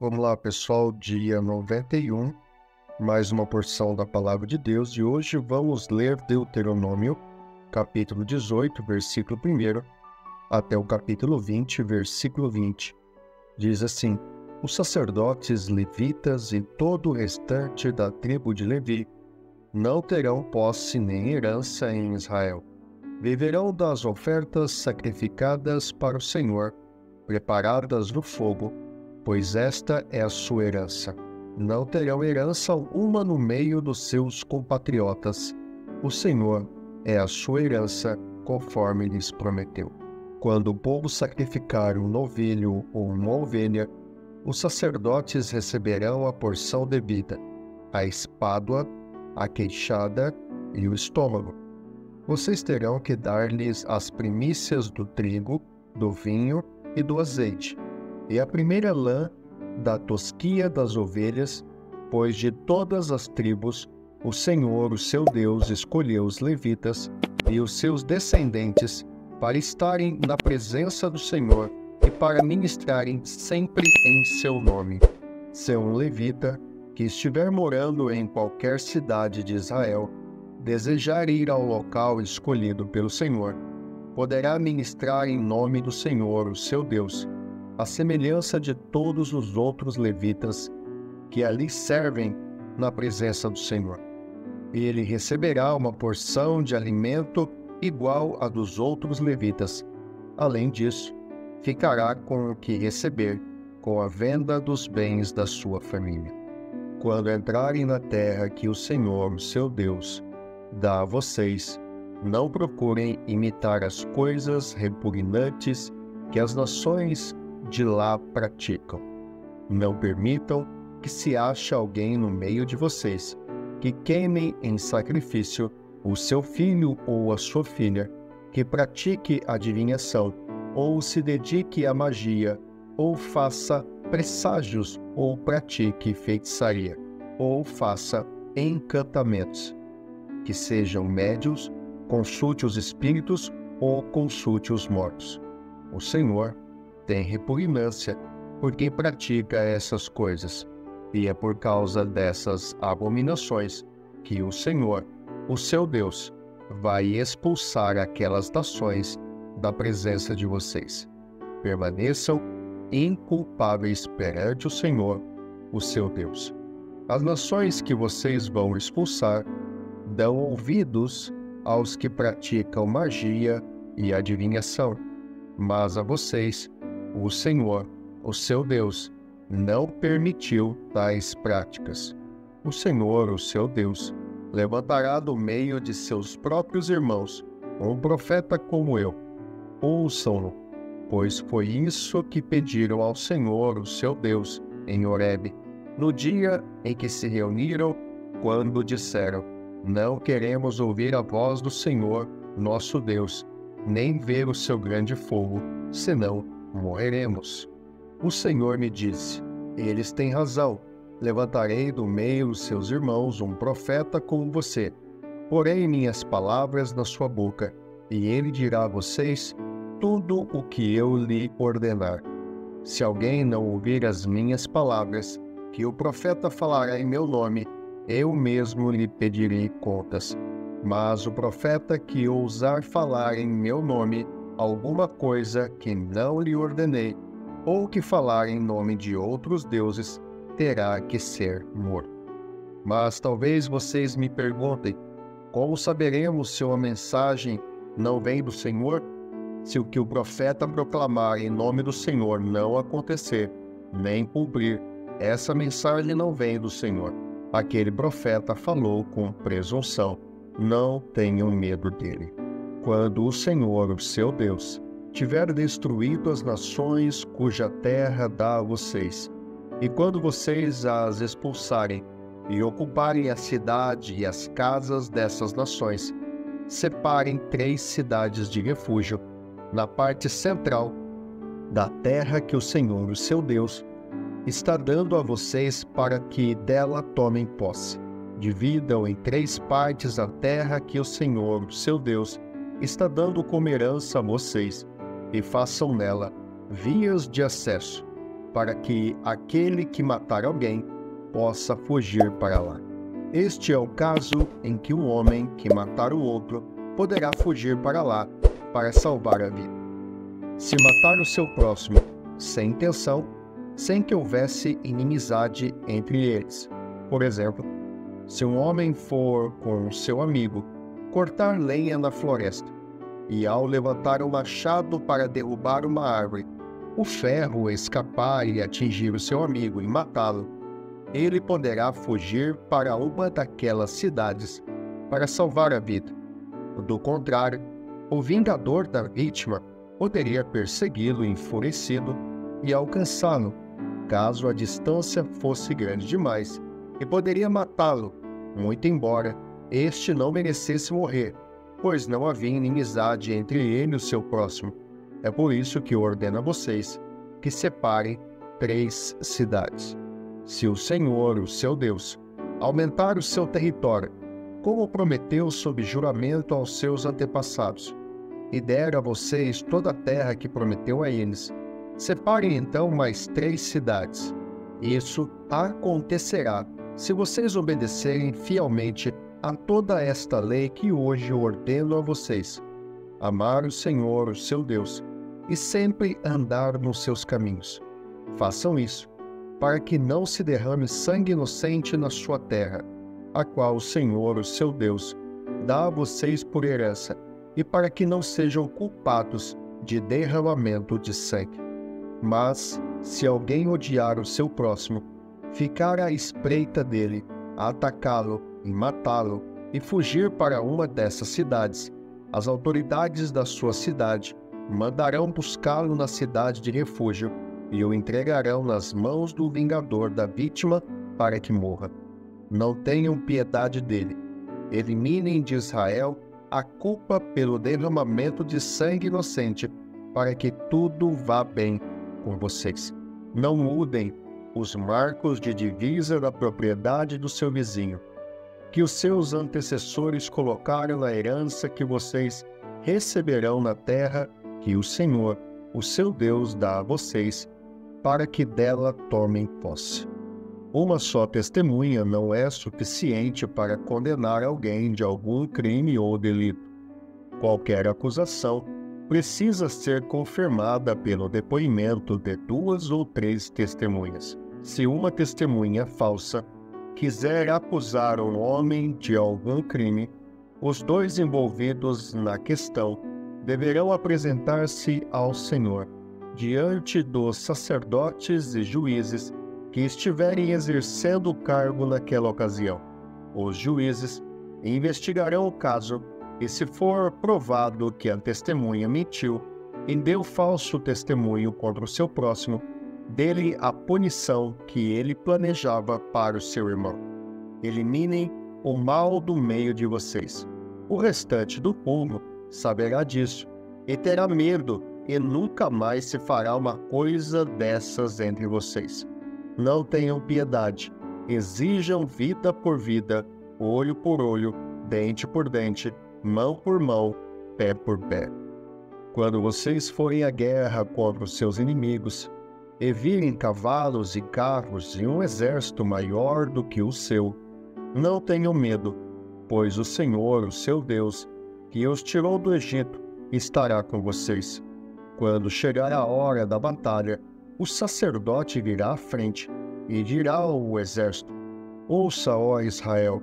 Vamos lá, pessoal, dia 91, mais uma porção da Palavra de Deus, e hoje vamos ler Deuteronômio, capítulo 18, versículo 1, até o capítulo 20, versículo 20. Diz assim: os sacerdotes levitas e todo o restante da tribo de Levi não terão posse nem herança em Israel. Viverão das ofertas sacrificadas para o Senhor, preparadas no fogo, pois esta é a sua herança. Não terão herança alguma no meio dos seus compatriotas. O Senhor é a sua herança, conforme lhes prometeu. Quando o povo sacrificar um novilho ou uma ovelha, os sacerdotes receberão a porção devida, a espádua, a queixada e o estômago. Vocês terão que dar-lhes as primícias do trigo, do vinho e do azeite, e a primeira lã da tosquia das ovelhas, pois de todas as tribos o Senhor, o seu Deus, escolheu os levitas e os seus descendentes para estarem na presença do Senhor e para ministrarem sempre em seu nome. Se um levita que estiver morando em qualquer cidade de Israel desejar ir ao local escolhido pelo Senhor, poderá ministrar em nome do Senhor, o seu Deus, à semelhança de todos os outros levitas que ali servem na presença do Senhor. Ele receberá uma porção de alimento igual à dos outros levitas. Além disso, ficará com o que receber com a venda dos bens da sua família. Quando entrarem na terra que o Senhor, o seu Deus, dá a vocês, não procurem imitar as coisas repugnantes que as nações de lá praticam. Não permitam que se ache alguém no meio de vocês que queime em sacrifício o seu filho ou a sua filha, que pratique adivinhação, ou se dedique à magia, ou faça presságios, ou pratique feitiçaria, ou faça encantamentos. Que sejam médiuns, consulte os espíritos ou consulte os mortos. O Senhor tem repugnância por quem pratica essas coisas, e é por causa dessas abominações que o Senhor, o seu Deus, vai expulsar aquelas nações da presença de vocês. Permaneçam inculpáveis perante o Senhor, o seu Deus. As nações que vocês vão expulsar dão ouvidos aos que praticam magia e adivinhação, mas a vocês, o Senhor, o seu Deus, não permitiu tais práticas. O Senhor, o seu Deus, levantará do meio de seus próprios irmãos um profeta como eu. Ouçam-no, pois foi isso que pediram ao Senhor, o seu Deus, em Horebe, no dia em que se reuniram, quando disseram: não queremos ouvir a voz do Senhor, nosso Deus, nem ver o seu grande fogo, senão morreremos. O Senhor me disse: eles têm razão, levantarei do meio dos seus irmãos um profeta como você. Porei minhas palavras na sua boca, e ele dirá a vocês tudo o que eu lhe ordenar. Se alguém não ouvir as minhas palavras, que o profeta falará em meu nome, eu mesmo lhe pedirei contas. Mas o profeta que ousar falar em meu nome alguma coisa que não lhe ordenei, ou que falar em nome de outros deuses, terá que ser morto. Mas talvez vocês me perguntem: como saberemos se uma mensagem não vem do Senhor? Se o que o profeta proclamar em nome do Senhor não acontecer, nem cumprir, essa mensagem não vem do Senhor. Aquele profeta falou com presunção. Não tenham medo dele. Quando o Senhor, o seu Deus, tiver destruído as nações cuja terra dá a vocês, e quando vocês as expulsarem e ocuparem a cidade e as casas dessas nações, separem 3 cidades de refúgio na parte central da terra que o Senhor, o seu Deus, está dando a vocês para que dela tomem posse. Dividam em 3 partes a terra que o Senhor, o seu Deus, está dando como herança a vocês, e façam nela vias de acesso, para que aquele que matar alguém possa fugir para lá. Este é o caso em que um homem que matar o outro poderá fugir para lá para salvar a vida. Se matar o seu próximo sem intenção, sem que houvesse inimizade entre eles. Por exemplo, se um homem for com seu amigo cortar lenha na floresta, e ao levantar o machado para derrubar uma árvore, o ferro escapar e atingir o seu amigo e matá-lo, ele poderá fugir para uma daquelas cidades para salvar a vida. Do contrário, o vingador da vítima poderia persegui-lo enfurecido e alcançá-lo, caso a distância fosse grande demais, e poderia matá-lo, muito embora este não merecesse morrer, pois não havia inimizade entre ele e o seu próximo. É por isso que eu ordeno a vocês que separem 3 cidades. Se o Senhor, o seu Deus, aumentar o seu território, como prometeu sob juramento aos seus antepassados, e der a vocês toda a terra que prometeu a eles, separem então mais 3 cidades. Isso acontecerá se vocês obedecerem fielmente a toda esta lei que hoje ordeno a vocês: amar o Senhor, o seu Deus, e sempre andar nos seus caminhos. Façam isso, para que não se derrame sangue inocente na sua terra, a qual o Senhor, o seu Deus, dá a vocês por herança, e para que não sejam culpados de derramamento de sangue. Mas, se alguém odiar o seu próximo, ficar à espreita dele, atacá-lo e matá-lo, e fugir para uma dessas cidades, as autoridades da sua cidade mandarão buscá-lo na cidade de refúgio e o entregarão nas mãos do vingador da vítima para que morra. Não tenham piedade dele. Eliminem de Israel a culpa pelo derramamento de sangue inocente, para que tudo vá bem com vocês. Não mudem os marcos de divisa da propriedade do seu vizinho, que os seus antecessores colocaram na herança que vocês receberão na terra que o Senhor, o seu Deus, dá a vocês, para que dela tomem posse. Uma só testemunha não é suficiente para condenar alguém de algum crime ou delito. Qualquer acusação precisa ser confirmada pelo depoimento de 2 ou 3 testemunhas. Se uma testemunha falsa quiser acusar um homem de algum crime, os 2 envolvidos na questão deverão apresentar-se ao Senhor, diante dos sacerdotes e juízes que estiverem exercendo o cargo naquela ocasião. Os juízes investigarão o caso e, se for provado que a testemunha mentiu e deu falso testemunho contra o seu próximo, dê-lhe a punição que ele planejava para o seu irmão. Eliminem o mal do meio de vocês. O restante do povo saberá disso e terá medo, e nunca mais se fará uma coisa dessas entre vocês. Não tenham piedade, exijam vida por vida, olho por olho, dente por dente, mão por mão, pé por pé. Quando vocês forem à guerra contra os seus inimigos, e virem cavalos e carros e um exército maior do que o seu, não tenham medo, pois o Senhor, o seu Deus, que os tirou do Egito, estará com vocês. Quando chegar a hora da batalha, o sacerdote virá à frente e dirá ao exército: ouça, ó Israel,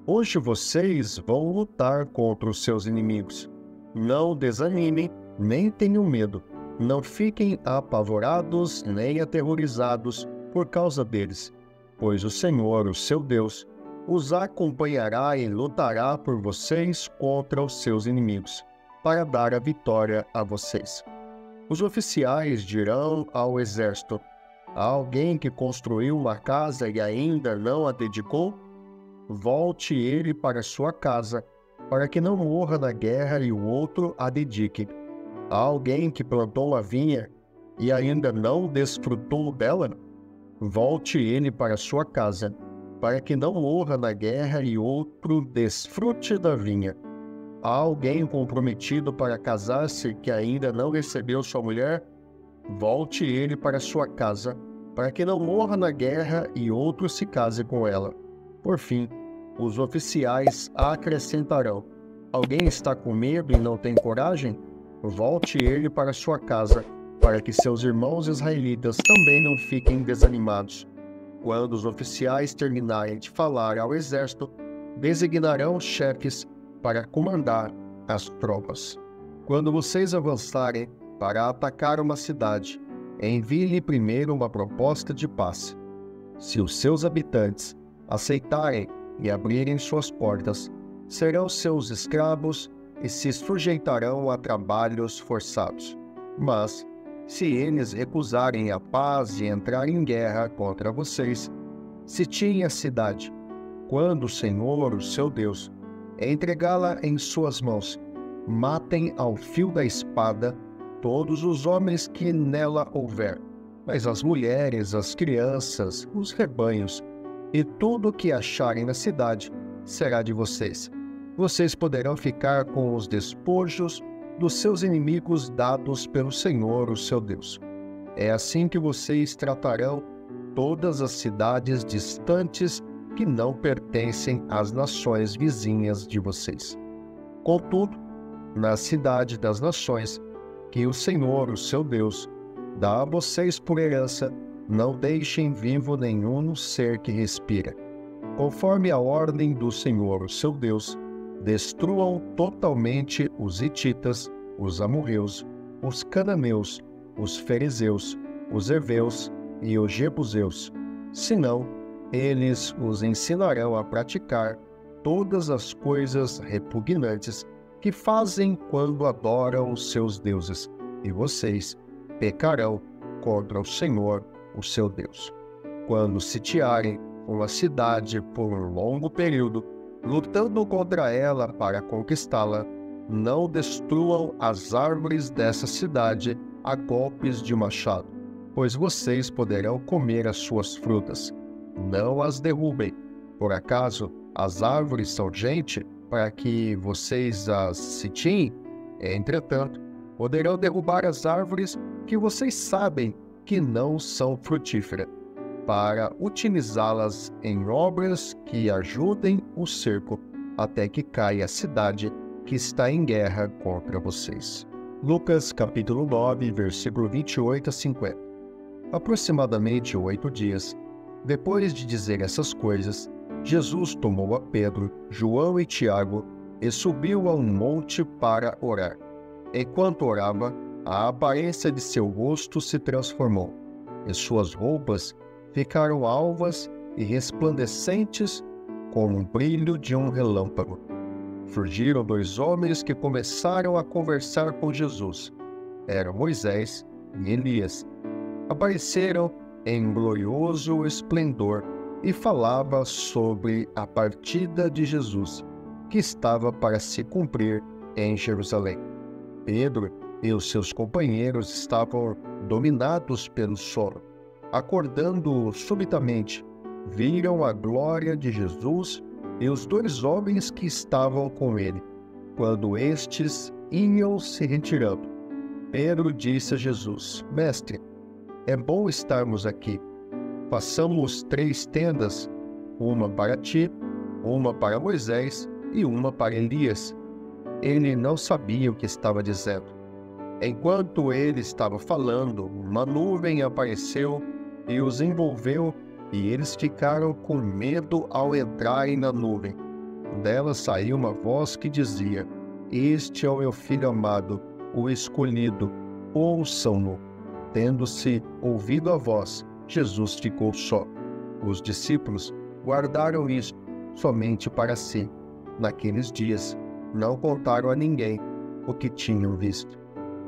hoje vocês vão lutar contra os seus inimigos. Não desanimem, nem tenham medo. Não fiquem apavorados nem aterrorizados por causa deles, pois o Senhor, o seu Deus, os acompanhará e lutará por vocês contra os seus inimigos, para dar a vitória a vocês. Os oficiais dirão ao exército: há alguém que construiu uma casa e ainda não a dedicou? Volte ele para sua casa, para que não morra na guerra e o outro a dedique. Há alguém que plantou uma vinha e ainda não desfrutou dela? Volte ele para sua casa, para que não morra na guerra e outro desfrute da vinha. Há alguém comprometido para casar-se que ainda não recebeu sua mulher? Volte ele para sua casa, para que não morra na guerra e outro se case com ela. Por fim, os oficiais acrescentarão: alguém está com medo e não tem coragem? Volte ele para sua casa, para que seus irmãos israelitas também não fiquem desanimados. Quando os oficiais terminarem de falar ao exército, designarão chefes para comandar as tropas. Quando vocês avançarem para atacar uma cidade, envie-lhe primeiro uma proposta de paz. Se os seus habitantes aceitarem e abrirem suas portas, serão seus escravos e se sujeitarão a trabalhos forçados. Mas, se eles recusarem a paz e entrarem em guerra contra vocês, sitiem a cidade, quando o Senhor, o seu Deus, entregá-la em suas mãos. Matem ao fio da espada todos os homens que nela houver, mas as mulheres, as crianças, os rebanhos e tudo o que acharem na cidade será de vocês. Vocês poderão ficar com os despojos dos seus inimigos dados pelo Senhor, o seu Deus. É assim que vocês tratarão todas as cidades distantes que não pertencem às nações vizinhas de vocês. Contudo, na cidade das nações, que o Senhor, o seu Deus, dá a vocês por herança, não deixem vivo nenhum ser que respira. Conforme a ordem do Senhor, o seu Deus, destruam totalmente os hititas, os amorreus, os cananeus, os fariseus, os heveus e os jebuseus. Senão, eles os ensinarão a praticar todas as coisas repugnantes que fazem quando adoram os seus deuses, e vocês pecarão contra o Senhor, o seu Deus. Quando sitiarem uma cidade por um longo período, lutando contra ela para conquistá-la, não destruam as árvores dessa cidade a golpes de machado, pois vocês poderão comer as suas frutas. Não as derrubem. Por acaso as árvores são gente para que vocês as sitiem? Entretanto, poderão derrubar as árvores que vocês sabem que não são frutíferas, para utilizá-las em obras que ajudem o cerco até que caia a cidade que está em guerra contra vocês. Lucas capítulo 9, versículo 28 a 50. Aproximadamente 8 dias, depois de dizer essas coisas, Jesus tomou a Pedro, João e Tiago e subiu a um monte para orar. Enquanto orava, a aparência de seu rosto se transformou, e suas roupas ficaram alvas e resplandecentes como o brilho de um relâmpago. Surgiram 2 homens que começaram a conversar com Jesus. Eram Moisés e Elias. Apareceram em glorioso esplendor e falava sobre a partida de Jesus, que estava para se cumprir em Jerusalém. Pedro e os seus companheiros estavam dominados pelo sono. Acordando subitamente, viram a glória de Jesus e os 2 homens que estavam com ele, quando estes iam se retirando. Pedro disse a Jesus: Mestre, é bom estarmos aqui. Façamos 3 tendas, uma para ti, uma para Moisés e uma para Elias. Ele não sabia o que estava dizendo. Enquanto ele estava falando, uma nuvem apareceu e os envolveu, e eles ficaram com medo ao entrarem na nuvem. Dela saiu uma voz que dizia: Este é o meu filho amado, o escolhido, ouçam-no. Tendo-se ouvido a voz, Jesus ficou só. Os discípulos guardaram isto somente para si. Naqueles dias, não contaram a ninguém o que tinham visto.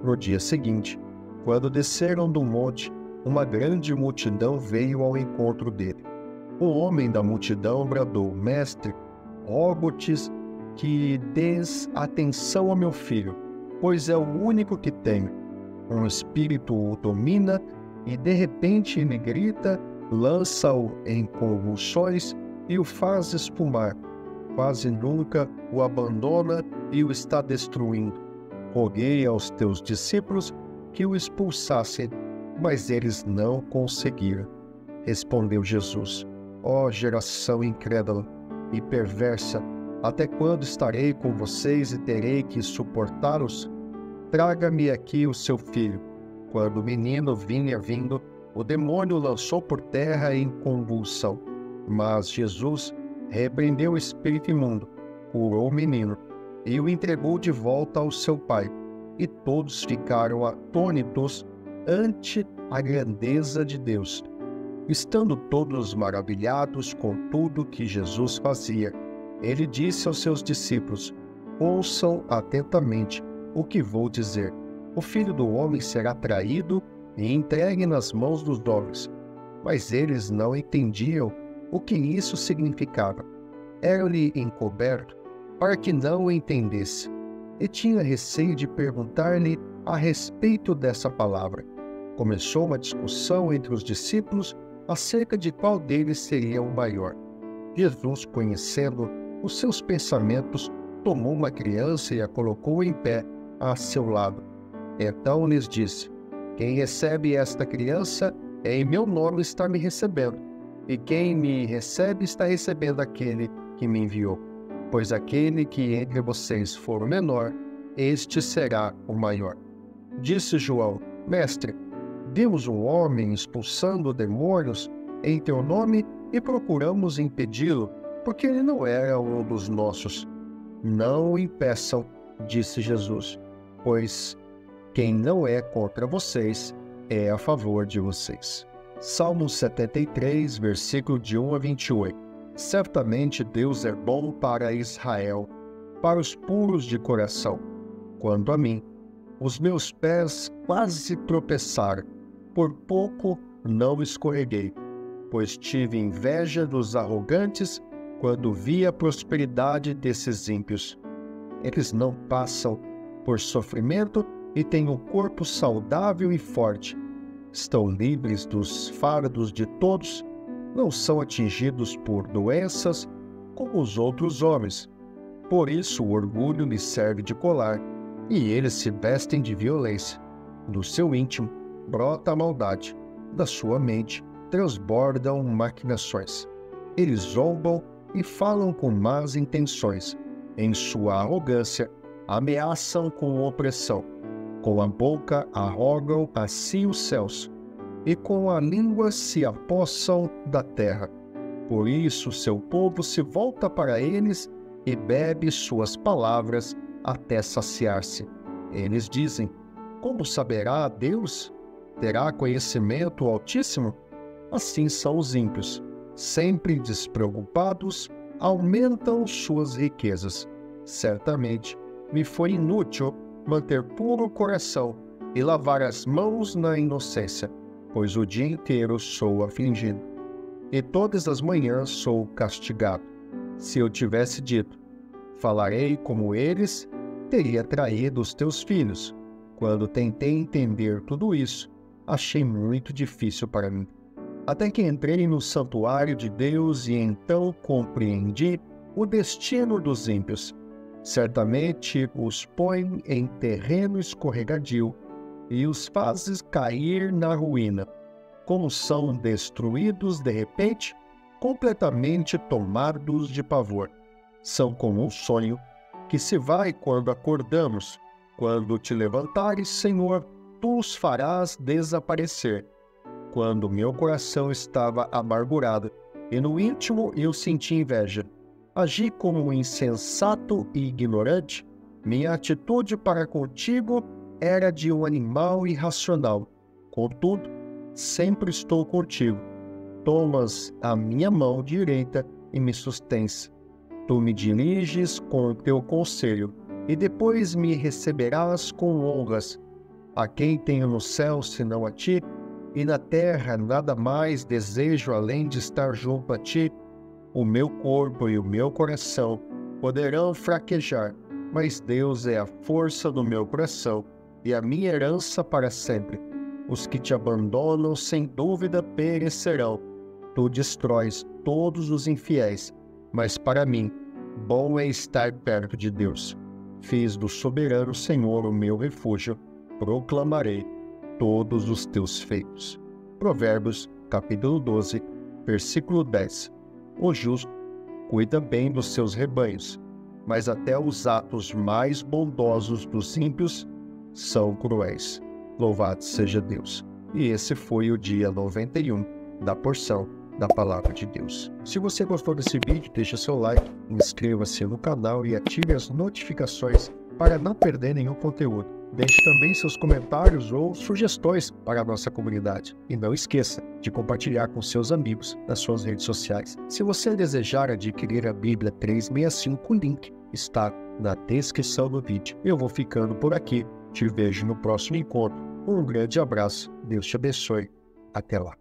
No dia seguinte, quando desceram do monte, uma grande multidão veio ao encontro dele. Um homem da multidão bradou: Mestre, rogo-te que dês atenção ao meu filho, pois é o único que tenho. Um espírito o domina e de repente ele grita, lança-o em convulsões e o faz espumar. Quase nunca o abandona e o está destruindo. Roguei aos teus discípulos que o expulsassem, mas eles não conseguiram. Respondeu Jesus: Ó geração incrédula e perversa, até quando estarei com vocês e terei que suportá-los? Traga-me aqui o seu filho. Quando o menino vinha vindo, o demônio o lançou por terra em convulsão. Mas Jesus repreendeu o espírito imundo, curou o menino e o entregou de volta ao seu pai. E todos ficaram atônitos ante a grandeza de Deus, estando todos maravilhados com tudo que Jesus fazia. Ele disse aos seus discípulos: Ouçam atentamente o que vou dizer. O Filho do Homem será traído e entregue nas mãos dos homens. Mas eles não entendiam o que isso significava. Era-lhe encoberto para que não o entendesse, e tinha receio de perguntar-lhe a respeito dessa palavra. Começou uma discussão entre os discípulos acerca de qual deles seria o maior. Jesus, conhecendo os seus pensamentos, tomou uma criança e a colocou em pé a seu lado. Então lhes disse: Quem recebe esta criança, em meu nome está me recebendo, e quem me recebe está recebendo aquele que me enviou. Pois aquele que entre vocês for o menor, este será o maior. Disse João: Mestre, vimos um homem expulsando demônios em teu nome e procuramos impedi-lo, porque ele não era um dos nossos. Não o impeçam, disse Jesus, pois quem não é contra vocês é a favor de vocês. Salmo 73, versículo de 1 a 28. Certamente Deus é bom para Israel, para os puros de coração. Quanto a mim, os meus pés quase tropeçaram, por pouco não escorreguei, pois tive inveja dos arrogantes quando vi a prosperidade desses ímpios. Eles não passam por sofrimento e têm um corpo saudável e forte. Estão livres dos fardos de todos, não são atingidos por doenças como os outros homens. Por isso o orgulho lhes serve de colar, e eles se vestem de violência. Do seu íntimo brota a maldade, da sua mente transbordam maquinações. Eles zombam e falam com más intenções. Em sua arrogância, ameaçam com opressão. Com a boca arrogam a si os céus, e com a língua se apossam da terra. Por isso seu povo se volta para eles e bebe suas palavras até saciar-se. Eles dizem: Como saberá Deus? Terá conhecimento o Altíssimo? Assim são os ímpios, sempre despreocupados, aumentam suas riquezas. Certamente me foi inútil manter puro o coração e lavar as mãos na inocência, pois o dia inteiro sou afligido, e todas as manhãs sou castigado. Se eu tivesse dito: Falarei como eles, teria traído os teus filhos. Quando tentei entender tudo isso, achei muito difícil para mim. Até que entrei no santuário de Deus e então compreendi o destino dos ímpios. Certamente os põe em terreno escorregadio e os fazes cair na ruína. Como são destruídos de repente, completamente tomados de pavor. São como um sonho que se vai quando acordamos. Quando te levantares, Senhor, tu os farás desaparecer. Quando meu coração estava amargurado e no íntimo eu senti inveja, agi como um insensato e ignorante. Minha atitude para contigo era de um animal irracional. Contudo, sempre estou contigo. Tomas a minha mão direita e me sustens. Tu me diriges com o teu conselho, e depois me receberás com honras. A quem tenho no céu senão a ti, e na terra nada mais desejo além de estar junto a ti. O meu corpo e o meu coração poderão fraquejar, mas Deus é a força do meu coração e a minha herança para sempre. Os que te abandonam sem dúvida perecerão. Tu destróis todos os infiéis, mas para mim, bom é estar perto de Deus. Fiz do soberano Senhor o meu refúgio, proclamarei todos os teus feitos. Provérbios, capítulo 12, versículo 10. O justo cuida bem dos seus rebanhos, mas até os atos mais bondosos dos ímpios são cruéis. Louvado seja Deus! E esse foi o dia 91 da porção da Palavra de Deus. Se você gostou desse vídeo, deixa seu like, inscreva-se no canal e ative as notificações para não perder nenhum conteúdo. Deixe também seus comentários ou sugestões para a nossa comunidade. E não esqueça de compartilhar com seus amigos nas suas redes sociais. Se você desejar adquirir a Bíblia 365, o link está na descrição do vídeo. Eu vou ficando por aqui. Te vejo no próximo encontro. Um grande abraço. Deus te abençoe. Até lá.